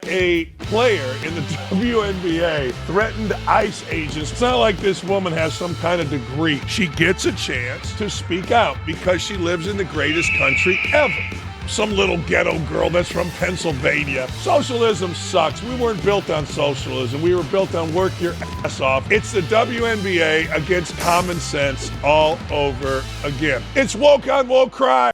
a player in the WNBA threatened ICE agents. It's not like this woman has some kind of degree. She gets a chance to speak out because she lives in the greatest country ever. Some little ghetto girl that's from Pennsylvania. Socialism sucks. We weren't built on socialism. We were built on work your ass off. It's the WNBA against common sense all over again. It's woke on woke crime.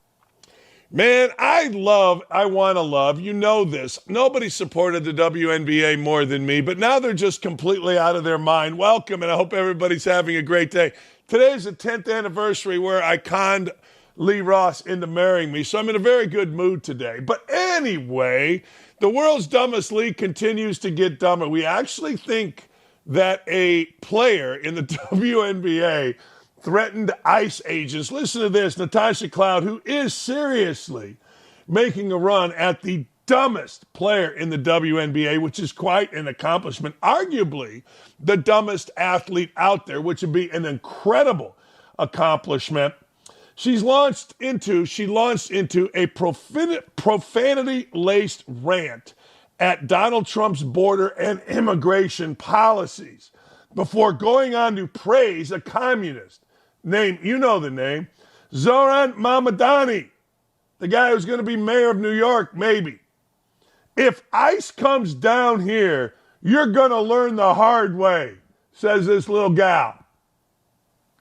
Man, I want to love, you know this. Nobody supported the WNBA more than me, but now they're just completely out of their mind. Welcome, and I hope everybody's having a great day. Today's the 10th anniversary where I conned Lee Ross into marrying me, so I'm in a very good mood today. But anyway, the world's dumbest league continues to get dumber. We actually think that a player in the WNBA threatened ICE agents. Listen to this, Natasha, who is seriously making a run at the dumbest player in the WNBA, which is quite an accomplishment, arguably the dumbest athlete out there, which would be an incredible accomplishment. She launched into a profanity-laced rant at Donald Trump's border and immigration policies before going on to praise a communist named, you know the name, Zoran Mamdani, the guy who's going to be mayor of New York, maybe. If ICE comes down here, you're going to learn the hard way, says this little gal.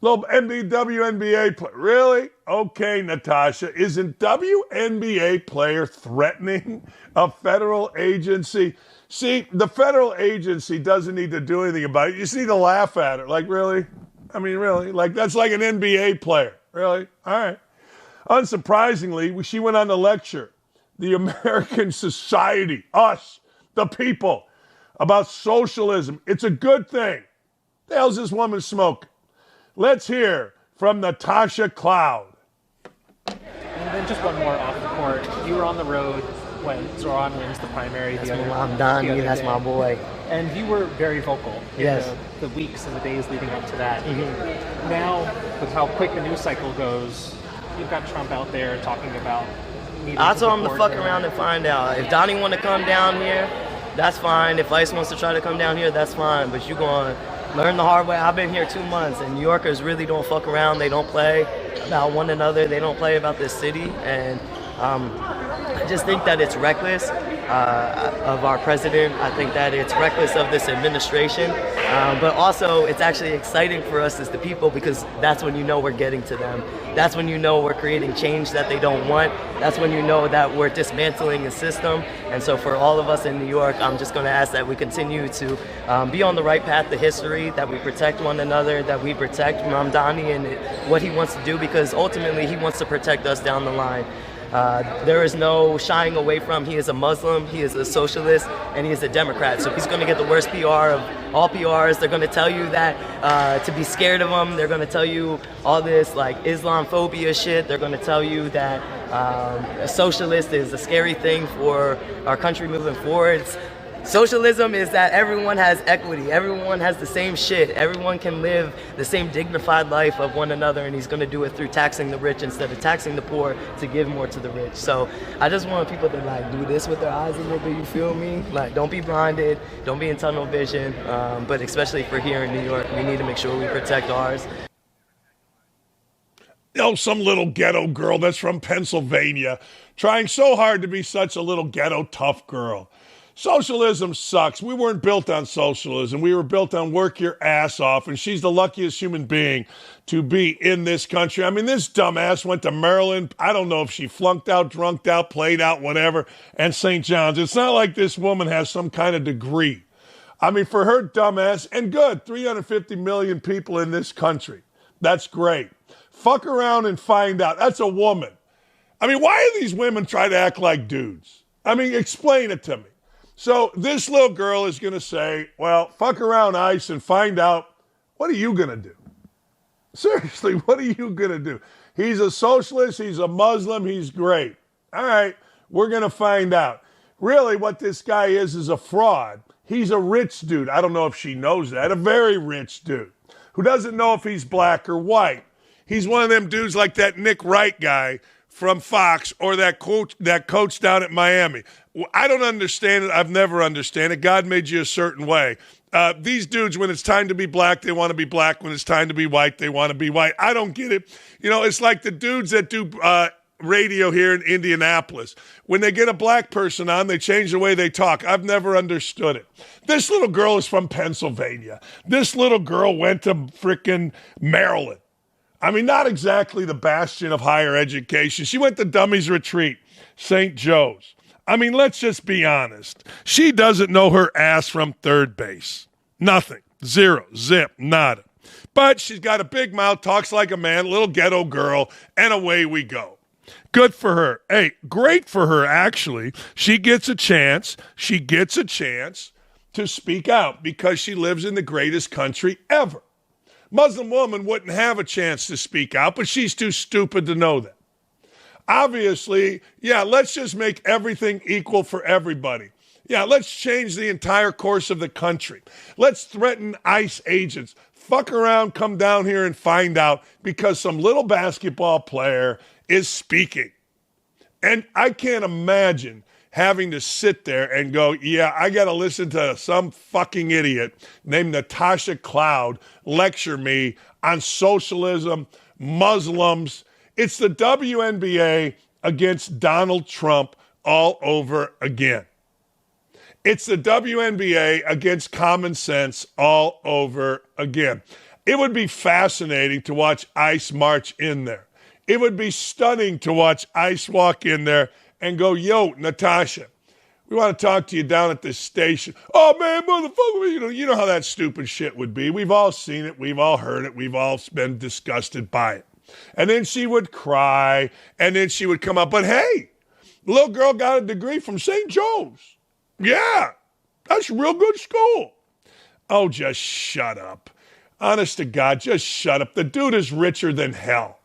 Little WNBA player. Really? Okay, Natasha. Is a WNBA player threatening a federal agency? See, the federal agency doesn't need to do anything about it. You just need to laugh at it. Like, really? I mean, really? Like, that's like an NBA player. Really? All right. Unsurprisingly, she went on to lecture the American society, us, the people, about socialism. It's a good thing. The hell's this woman smoking? Let's hear from Natasha Cloud. And then just one more off the court. You were on the road when Zoran wins the primary. That's mamdani, that's my boy. And you were very vocal in yes. the weeks and the days leading up to that. Mm-hmm. Now, with how quick the news cycle goes, you've got Trump out there talking about... I told him to fuck around and find out. If Donnie want to come down here, that's fine. If ICE wants to try to come down here, that's fine. But you're going to learn the hard way. I've been here 2 months, and New Yorkers really don't fuck around. They don't play about one another. They don't play about this city. And I just think that it's reckless of our president. I think that it's reckless of this administration. But also, it's actually exciting for us as the people because that's when you know we're getting to them. That's when you know we're creating change that they don't want. That's when you know that we're dismantling a system. And so for all of us in New York, I'm just going to ask that we continue to be on the right path to history, that we protect one another, that we protect Mamdani and what he wants to do because ultimately he wants to protect us down the line. There is no shying away from. He is a Muslim, he is a socialist, and he is a Democrat. So he's going to get the worst PR of all PRs. They're going to tell you that to be scared of him. They're going to tell you all this like Islamophobia shit. They're going to tell you that a socialist is a scary thing for our country moving forward. Socialism is that everyone has equity, everyone has the same shit, everyone can live the same dignified life of one another, and he's going to do it through taxing the rich instead of taxing the poor to give more to the rich. So I just want people to like do this with their eyes a little bit, you feel me? Like don't be blinded, don't be in tunnel vision, but especially for here in New York, we need to make sure we protect ours. Oh, some little ghetto girl that's from Pennsylvania trying so hard to be such a little ghetto tough girl. Socialism sucks. We weren't built on socialism. We were built on work your ass off, and she's the luckiest human being to be in this country. I mean, this dumbass went to Maryland. I don't know if she flunked out, drunked out, played out, whatever, and St. John's. It's not like this woman has some kind of degree. I mean, for her dumbass, and good, 350 million people in this country. That's great. Fuck around and find out. That's a woman. I mean, why do these women try to act like dudes? I mean, explain it to me. So this little girl is going to say, well, fuck around ICE and find out, what are you going to do? Seriously, what are you going to do? He's a socialist, he's a Muslim, he's great. All right, we're going to find out. Really, what this guy is a fraud. He's a rich dude. I don't know if she knows that. A very rich dude who doesn't know if he's black or white. He's one of them dudes like that Nick Wright guy from Fox or that coach down at Miami. I don't understand it. I've never understand it. God made you a certain way. These dudes, when it's time to be black, they want to be black. When it's time to be white, they want to be white. I don't get it. It's like the dudes that do radio here in Indianapolis. When they get a black person on, they change the way they talk. I've never understood it. This little girl is from Pennsylvania. This little girl went to frickin' Maryland. I mean, not exactly the bastion of higher education. She went to Dummies Retreat, St. Joe's. I mean, let's just be honest. She doesn't know her ass from third base. Nothing. Zero. Zip. Nada. But she's got a big mouth, talks like a man, little ghetto girl, and away we go. Good for her. Hey, great for her, actually. She gets a chance. She gets a chance to speak out because she lives in the greatest country ever. Muslim woman wouldn't have a chance to speak out, but she's too stupid to know that. Obviously, let's just make everything equal for everybody. Let's change the entire course of the country. Let's threaten ICE agents. Fuck around, come down here and find out because some little basketball player is speaking. And I can't imagine having to sit there and go, I got to listen to some fucking idiot named Natasha Cloud lecture me on socialism, Muslims. It's the WNBA against Donald Trump all over again. It's the WNBA against common sense all over again. It would be fascinating to watch ICE march in there. It would be stunning to watch ICE walk in there and go, yo, Natasha, we want to talk to you down at this station. Oh, man, motherfucker, you know how that stupid shit would be. We've all seen it. We've all heard it. We've all been disgusted by it. And then she would cry, and then she would come up. But, hey, the little girl got a degree from St. Joe's. Yeah, that's a real good school. Oh, just shut up. Honest to God, just shut up. The dude is richer than hell.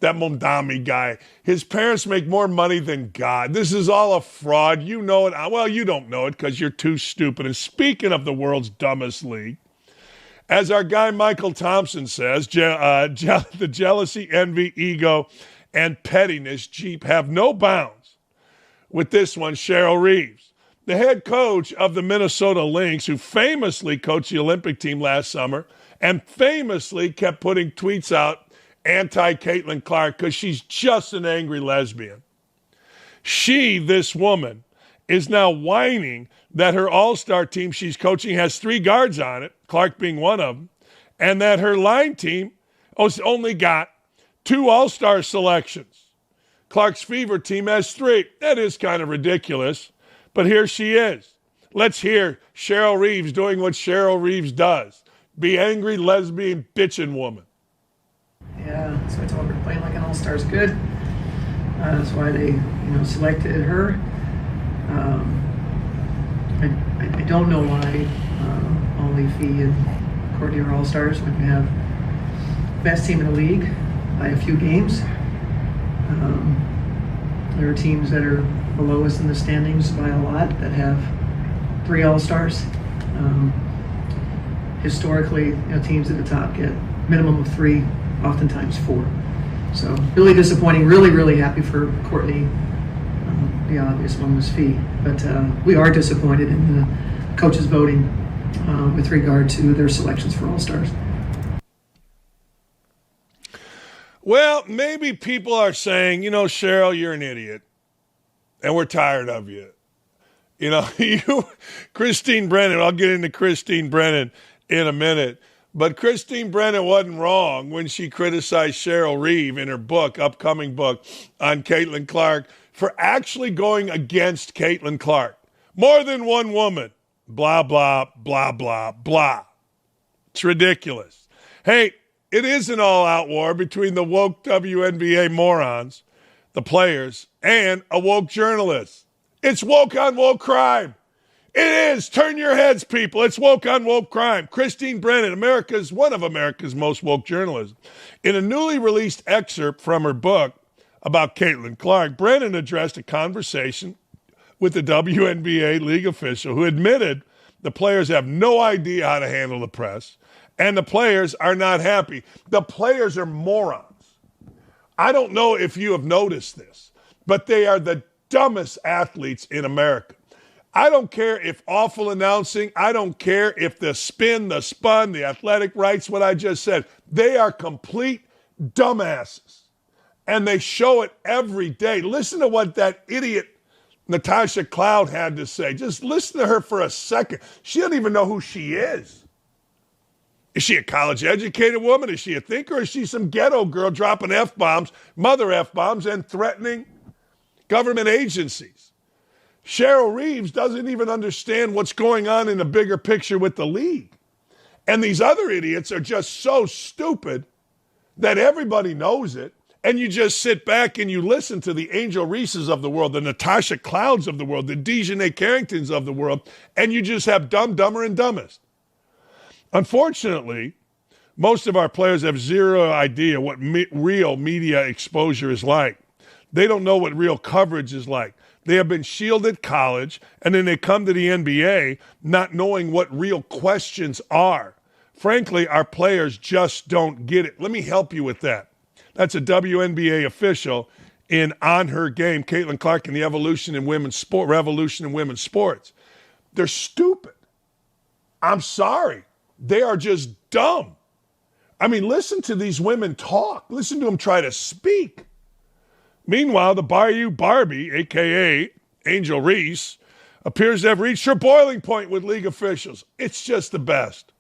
That mamdani guy. His parents make more money than God. This is all a fraud. You know it. Well, you don't know it because you're too stupid. And speaking of the world's dumbest league, as our guy Michael Thompson says, the jealousy, envy, ego, and pettiness Jeep have no bounds. With this one, Cheryl Reeves, the head coach of the Minnesota Lynx, who famously coached the Olympic team last summer and famously kept putting tweets out anti-Caitlin Clark because she's just an angry lesbian. This woman, is now whining that her all-star team she's coaching has 3 guards on it, Clark being one of them, and that her line team only got 2 all-star selections. Clark's Fever team has 3. That is kind of ridiculous, but here she is. Let's hear Cheryl Reeves doing what Cheryl Reeves does. Be angry, lesbian, bitchin' woman. Yeah, so I told her playing like an all-star is good. That's why they, selected her. I don't know why only Fee and Courtney are all-stars when you have best team in the league by a few games. There are teams that are below us in the standings by a lot that have 3 all-stars. Historically, teams at the top get minimum of 3, oftentimes 4. So really disappointing. Really, really happy for Courtney. The obvious one was Fee, but we are disappointed in the coaches voting with regard to their selections for all-stars. Well, maybe people are saying, Cheryl, you're an idiot, and we're tired of you. Christine Brennan, I'll get into Christine Brennan in a minute, but Christine Brennan wasn't wrong when she criticized Cheryl Reeve in her book, upcoming book, on Caitlin Clark for actually going against Caitlin Clark. More than one woman. Blah, blah, blah, blah, blah. It's ridiculous. Hey, it is an all-out war between the woke WNBA morons, the players, and a woke journalist. It's woke on woke crime. It is. Turn your heads, people. It's woke on woke crime. Christine Brennan, one of America's most woke journalists. In a newly released excerpt from her book about Caitlin Clark, Brennan addressed a conversation with the WNBA league official who admitted the players have no idea how to handle the press, and the players are not happy. The players are morons. I don't know if you have noticed this, but they are the dumbest athletes in America. I don't care if awful announcing. I don't care if the spin, the spun, the athletic rights, what I just said. They are complete dumbasses. And they show it every day. Listen to what that idiot Natasha Cloud had to say. Just listen to her for a second. She doesn't even know who she is. Is she a college-educated woman? Is she a thinker? Or is she some ghetto girl dropping F-bombs, mother F-bombs, and threatening government agencies? Cheryl Reeves doesn't even understand what's going on in the bigger picture with the league. And these other idiots are just so stupid that everybody knows it. And you just sit back and you listen to the Angel Reeses of the world, the Natasha Clouds of the world, the Dejanay Carringtons of the world, and you just have dumb, dumber, and dumbest. Unfortunately, most of our players have zero idea what real media exposure is like. They don't know what real coverage is like. They have been shielded college, and then they come to the NBA not knowing what real questions are. Frankly, our players just don't get it. Let me help you with that. That's a WNBA official in On Her Game, Caitlin Clark, and the revolution in women's sports. They're stupid. I'm sorry. They are just dumb. I mean, listen to these women talk. Listen to them try to speak. Meanwhile, the Bayou Barbie, a.k.a. Angel Reese, appears to have reached her boiling point with league officials. It's just the best.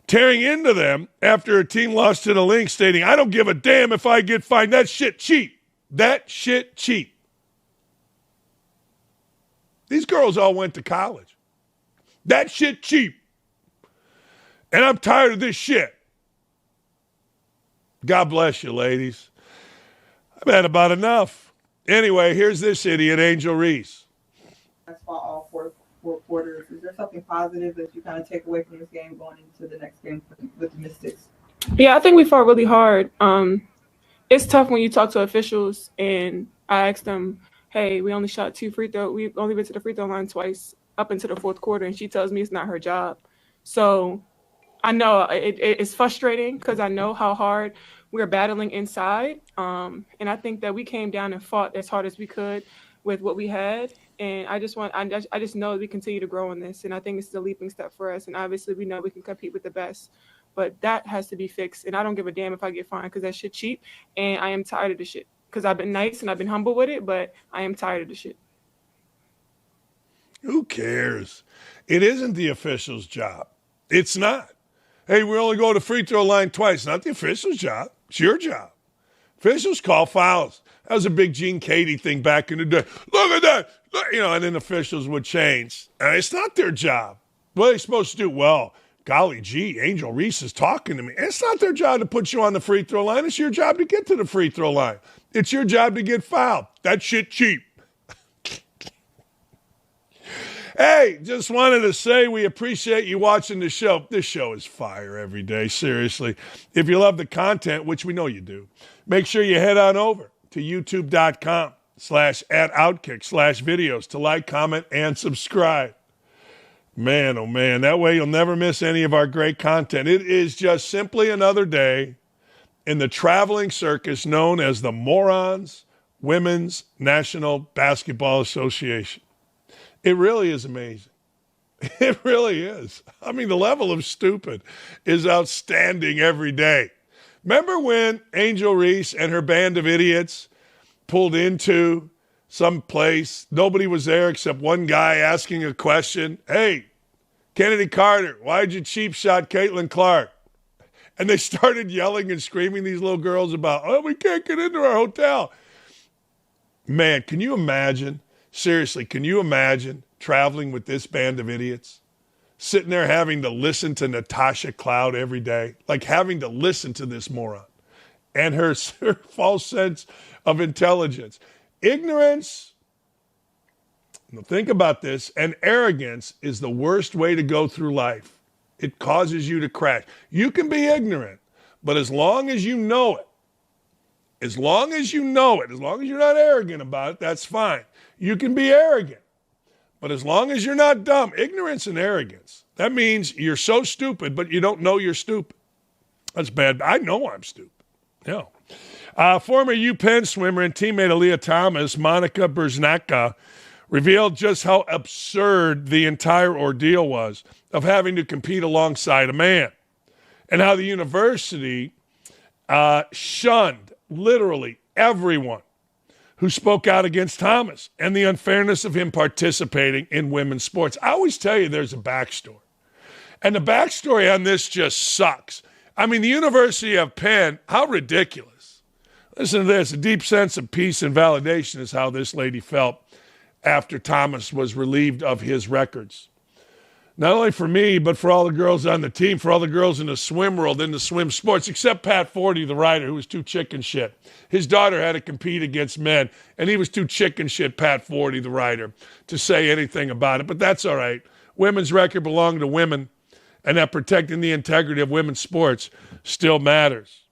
Tearing into them after her team lost to the Lynx, stating, "I don't give a damn if I get fined. That shit cheap. That shit cheap." These girls all went to college. That shit cheap. And I'm tired of this shit. God bless you, ladies. I've had about enough. Anyway, here's this idiot, Angel Reese. That's for all four quarters. Is there something positive that you kind of take away from this game going into the next game with the Mystics? Yeah, I think we fought really hard. It's tough when you talk to officials and I asked them, hey, we only shot 2 free throws. We only went to the free throw line twice up into the fourth quarter, and she tells me it's not her job. So I know it's frustrating because I know how hard we're battling inside. And I think that we came down and fought as hard as we could with what we had. And I just know that we continue to grow in this. And I think this is a leaping step for us. And obviously we know we can compete with the best. But that has to be fixed. And I don't give a damn if I get fined because that shit cheap. And I am tired of the shit. Because I've been nice and I've been humble with it, but I am tired of the shit. Who cares? It isn't the official's job. It's not. Hey, we only go to free throw line twice. Not the official's job. It's your job. Officials call fouls. That was a big Gene Katie thing back in the day. Look at that. And then officials would change. And it's not their job. What are they supposed to do? Well, golly gee, Angel Reese is talking to me. It's not their job to put you on the free throw line. It's your job to get to the free throw line. It's your job to get fouled. That shit cheap. Hey, just wanted to say we appreciate you watching the show. This show is fire every day, seriously. If you love the content, which we know you do, make sure you head on over to youtube.com/@OutKick/videos to like, comment, and subscribe. Man, oh man, that way you'll never miss any of our great content. It is just simply another day in the traveling circus known as the Morons Women's National Basketball Association. It really is amazing. It really is. I mean, the level of stupid is outstanding every day. Remember when Angel Reese and her band of idiots pulled into some place? Nobody was there except one guy asking a question. Hey, Kennedy Carter, why'd you cheap shot Caitlin Clark? And they started yelling and screaming, these little girls, about, oh, we can't get into our hotel. Man, can you imagine? Seriously, can you imagine traveling with this band of idiots? Sitting there having to listen to Natasha Cloud every day, like having to listen to this moron and her false sense of intelligence. Ignorance, think about this, and arrogance is the worst way to go through life. It causes you to crash. You can be ignorant, but as long as you know it, as long as you're not arrogant about it, that's fine. You can be arrogant, but as long as you're not dumb, ignorance and arrogance, that means you're so stupid, but you don't know you're stupid. That's bad. I know I'm stupid. Yeah. Former UPenn swimmer and teammate of Lia Thomas, Monica Berznacka, revealed just how absurd the entire ordeal was of having to compete alongside a man, and how the university shunned literally everyone who spoke out against Thomas and the unfairness of him participating in women's sports. I always tell you there's a backstory. And the backstory on this just sucks. I mean, the University of Penn, how ridiculous. Listen to this. A deep sense of peace and validation is how this lady felt after Thomas was relieved of his records. Not only for me, but for all the girls on the team, for all the girls in the swim world, in the swim sports, except Pat Forty, the writer, who was too chicken shit. His daughter had to compete against men, and he was too chicken shit, Pat Forty, the writer, to say anything about it. But that's all right. Women's record belonged to women, and that protecting the integrity of women's sports still matters.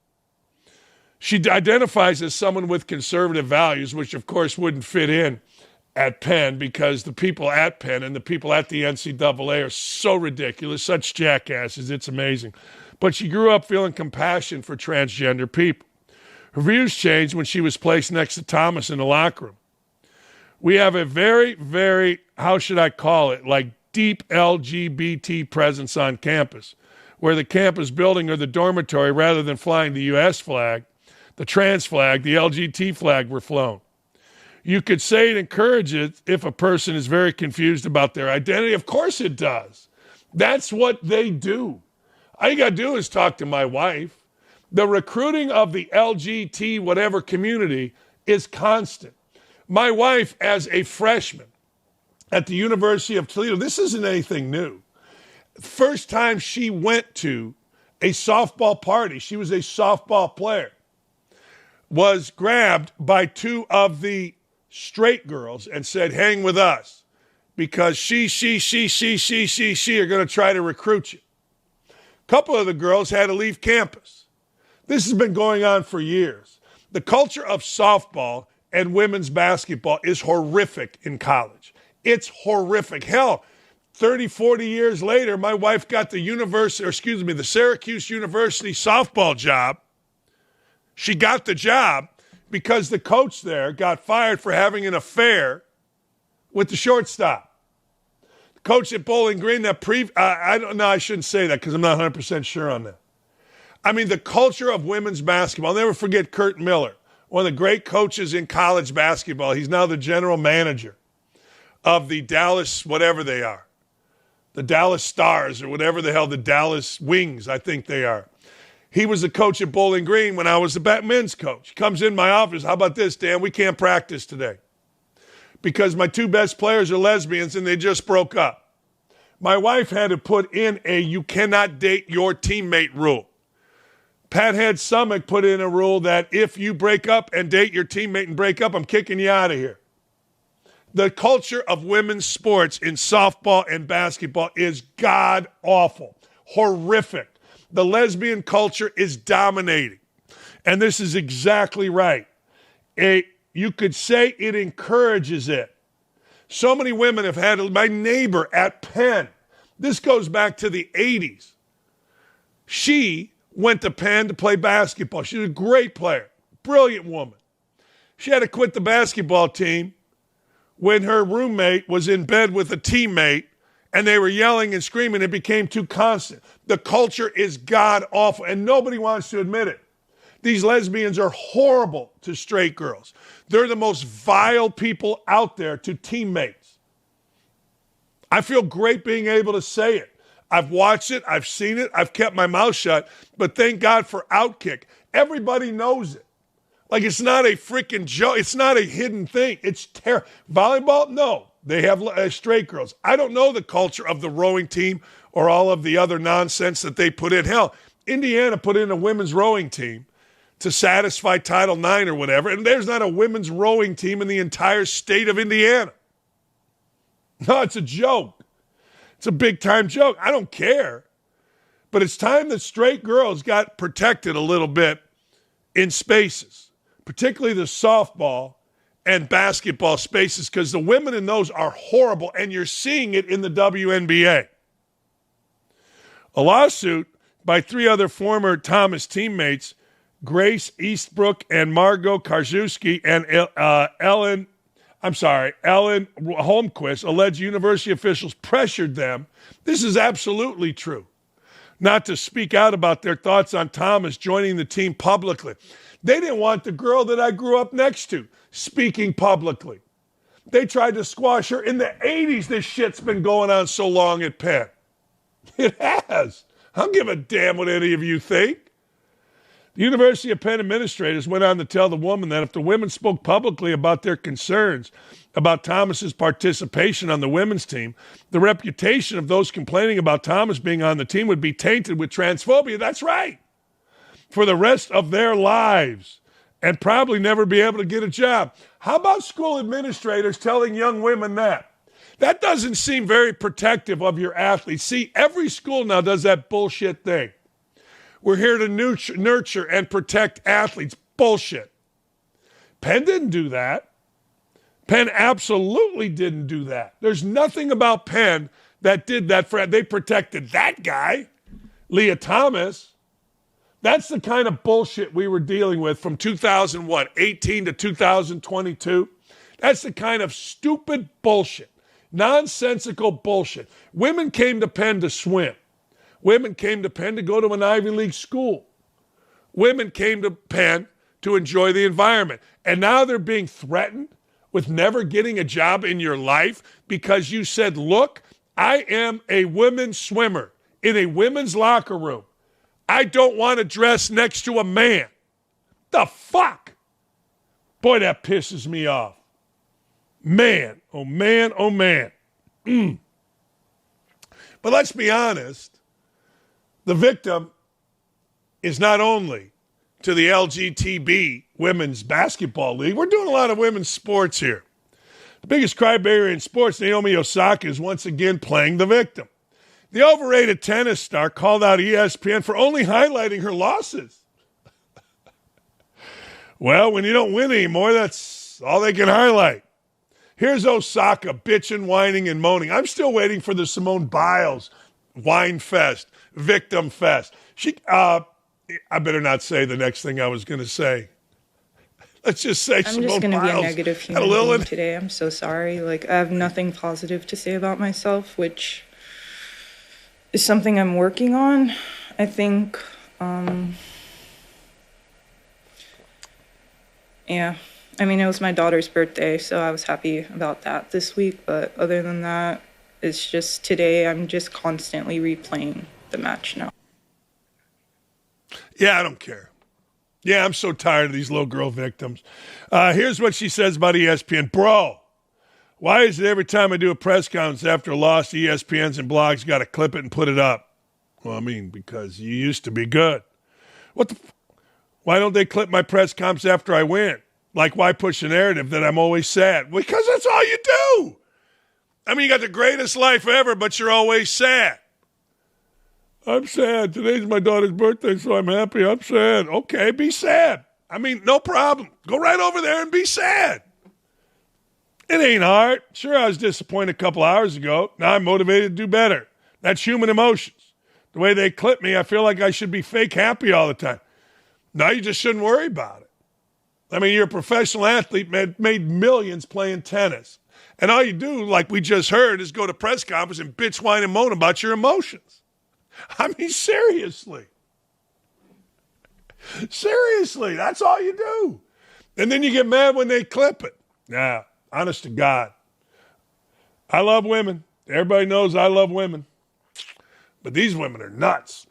She identifies as someone with conservative values, which, of course, wouldn't fit in at Penn, because the people at Penn and the people at the NCAA are so ridiculous, such jackasses, it's amazing. But she grew up feeling compassion for transgender people. Her views changed when she was placed next to Thomas in the locker room. We have a very, very, how should I call it, like deep LGBT presence on campus, where the campus building or the dormitory, rather than flying the U.S. flag, the trans flag, the LGBT flag were flown. You could say it encourages if a person is very confused about their identity. Of course it does. That's what they do. All you got to do is talk to my wife. The recruiting of the LGBT whatever community is constant. My wife, as a freshman at the University of Toledo, this isn't anything new. First time she went to a softball party, she was a softball player, was grabbed by two of the straight girls and said, hang with us, because she are going to try to recruit you. A couple of the girls had to leave campus. This has been going on for years. The culture of softball and women's basketball is horrific in college. It's horrific. Hell, 30, 40 years later, my wife got the Syracuse University softball job. She got the job because the coach there got fired for having an affair with the shortstop. The coach at Bowling Green, I shouldn't say that because I'm not 100% sure on that. I mean, the culture of women's basketball. I'll never forget Kurt Miller, one of the great coaches in college basketball. He's now the general manager of the Dallas, whatever they are, the Dallas Stars or whatever the hell, the Dallas Wings, I think they are. He was the coach at Bowling Green when I was the men's coach. He comes in my office. How about this, Dan? We can't practice today because my two best players are lesbians and they just broke up. My wife had to put in a you cannot date your teammate rule. Pat had Summick put in a rule that if you break up and date your teammate and break up, I'm kicking you out of here. The culture of women's sports in softball and basketball is god-awful, horrific. The lesbian culture is dominating. And this is exactly right. You could say it encourages it. So many women have had my neighbor at Penn. This goes back to the 80s. She went to Penn to play basketball. She was a great player, brilliant woman. She had to quit the basketball team when her roommate was in bed with a teammate and they were yelling and screaming. It became too constant. The culture is god-awful, and nobody wants to admit it. These lesbians are horrible to straight girls. They're the most vile people out there to teammates. I feel great being able to say it. I've watched it. I've seen it. I've kept my mouth shut. But thank God for OutKick. Everybody knows it. Like, it's not a freaking joke. It's not a hidden thing. It's terrible. Volleyball? No. They have straight girls. I don't know the culture of the rowing team or all of the other nonsense that they put in. Hell, Indiana put in a women's rowing team to satisfy Title IX or whatever, and there's not a women's rowing team in the entire state of Indiana. No, it's a joke. It's a big-time joke. I don't care. But it's time that straight girls got protected a little bit in spaces, particularly the softball and basketball spaces, because the women in those are horrible, and you're seeing it in the WNBA. A lawsuit by three other former Thomas teammates, Grace Eastbrook and Margot Karczewski and Ellen Ellen Holmquist alleged university officials pressured them. This is absolutely true. Not to speak out about their thoughts on Thomas joining the team publicly. They didn't want the girl that I grew up next to speaking publicly. They tried to squash her in the 80s. This shit's been going on so long at Penn. It has. I don't give a damn what any of you think. The University of Penn administrators went on to tell the woman that if the women spoke publicly about their concerns about Thomas's participation on the women's team, the reputation of those complaining about Thomas being on the team would be tainted with transphobia. That's right. For the rest of their lives, and probably never be able to get a job. How about school administrators telling young women that? That doesn't seem very protective of your athletes. See, every school now does that bullshit thing. We're here to nurture and protect athletes. Bullshit. Penn didn't do that. Penn absolutely didn't do that. There's nothing about Penn that did that. They protected that guy, Lia Thomas. That's the kind of bullshit we were dealing with from 2018 to 2022. That's the kind of stupid bullshit, nonsensical bullshit. Women came to Penn to swim. Women came to Penn to go to an Ivy League school. Women came to Penn to enjoy the environment. And now they're being threatened with never getting a job in your life because you said, look, I am a women's swimmer in a women's locker room. I don't want to dress next to a man. The fuck? Boy, that pisses me off. Man, oh man, oh man. But let's be honest. The victim is not only to the LGTB Women's Basketball League. We're doing a lot of women's sports here. The biggest crybaby in sports, Naomi Osaka, is once again playing the victim. The overrated tennis star called out ESPN for only highlighting her losses. Well, when you don't win anymore, that's all they can highlight. Here's Osaka bitching, whining, and moaning. I'm still waiting for the Simone Biles Wine Fest, Victim Fest. I better not say the next thing I was going to say. Let's just say I'm just going to be a negative human being today. I'm so sorry. I have nothing positive to say about myself, which is something I'm working on. I think, yeah. I mean, it was my daughter's birthday, so I was happy about that this week. But other than that, it's just today I'm just constantly replaying the match now. Yeah, I don't care. Yeah, I'm so tired of these little girl victims. Here's what she says about ESPN. Bro, why is it every time I do a press conference after a loss, ESPNs and blogs got to clip it and put it up? Well, I mean, because you used to be good. Why don't they clip my press conference after I win? Why push a narrative that I'm always sad? Because that's all you do. I mean, you got the greatest life ever, but you're always sad. I'm sad. Today's my daughter's birthday, so I'm happy. I'm sad. Okay, be sad. I mean, no problem. Go right over there and be sad. It ain't hard. Sure, I was disappointed a couple hours ago. Now I'm motivated to do better. That's human emotions. The way they clip me, I feel like I should be fake happy all the time. Now you just shouldn't worry about it. I mean, you're a professional athlete, made millions playing tennis. And all you do, like we just heard, is go to press conference and bitch, whine, and moan about your emotions. I mean, seriously. Seriously, that's all you do. And then you get mad when they clip it. Nah, honest to God. I love women. Everybody knows I love women. But these women are nuts.